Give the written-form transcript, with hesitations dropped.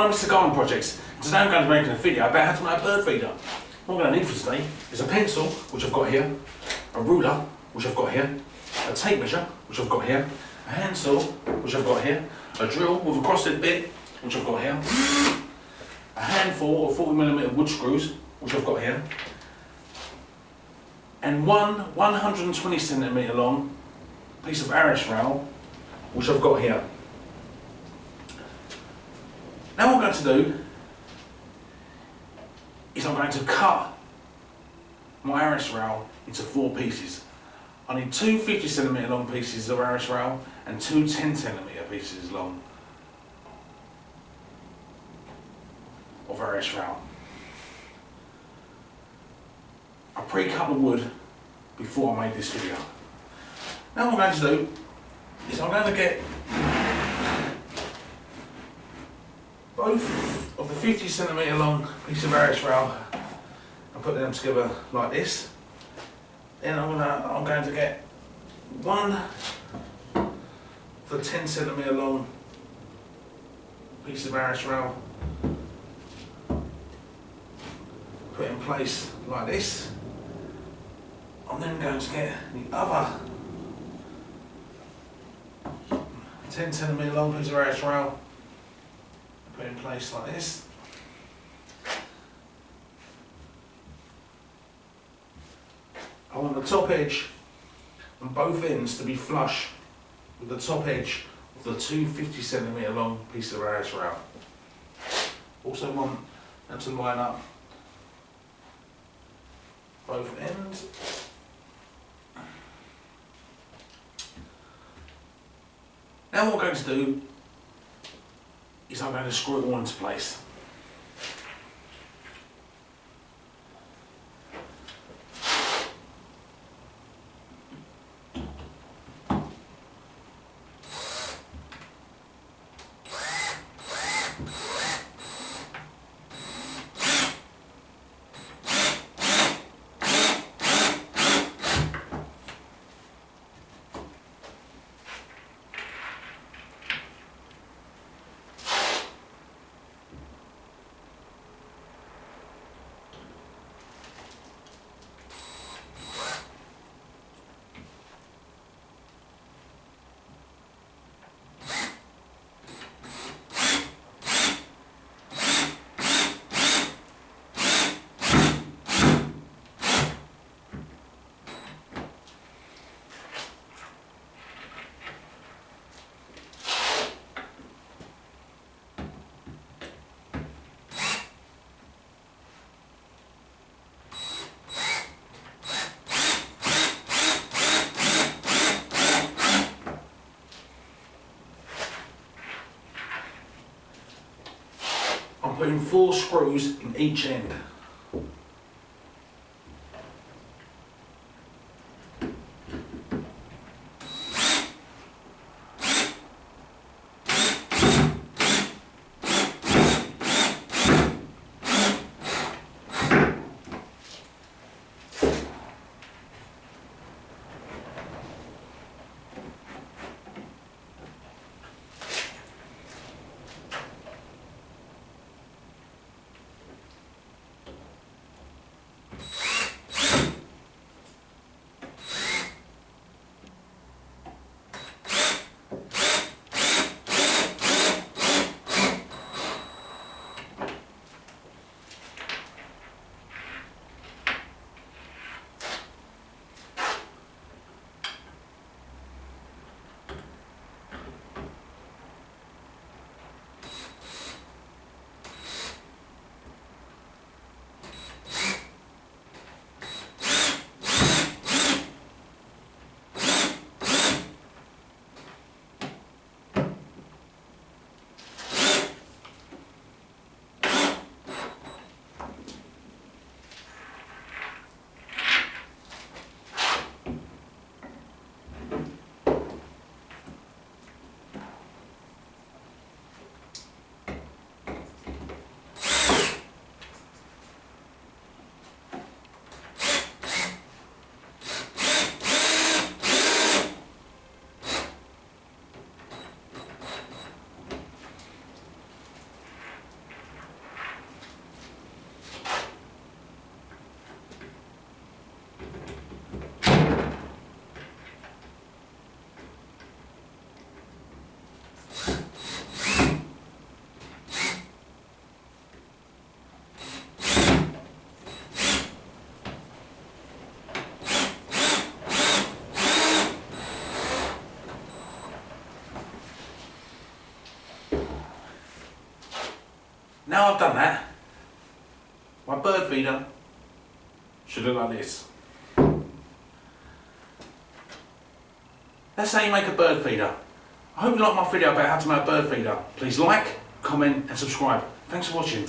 my name is Mr. Garden Projects. Today I'm going to be making a video about how to make a bird feeder. What I'm going to need for today is a pencil, which I've got here, a ruler, which I've got here, a tape measure, which I've got here, a handsaw, which I've got here, a drill with a crossed bit, which I've got here, a handful of 40mm wood screws, which I've got here, and one 120cm long piece of Arris rail, which I've got here. Now what I'm going to do is I'm going to cut my Arris rail into 4 pieces. I need 2 50cm long pieces of Arris rail and 2 10cm pieces long of Arris rail. I pre-cut the wood before I made this video. Now what I'm going to do is I'm going to get both of the 50cm long piece of Arris rail and put them together like this. Then I'm going to get one of the 10cm long piece of Arris rail, put in place like this. I'm then going to get the other 10cm long piece of Arris rail, put in place like this. I want the top edge and both ends to be flush with the top edge of the 2 50cm long pieces of Arris rail. Also want them to line up both ends. Now what I'm going to do is I'm going to screw it all into place. I'm putting 4 screws in each end. Now I've done that, my bird feeder should look like this. That's how you make a bird feeder. I hope you like my video about how to make a bird feeder. Please like, comment and subscribe. Thanks for watching.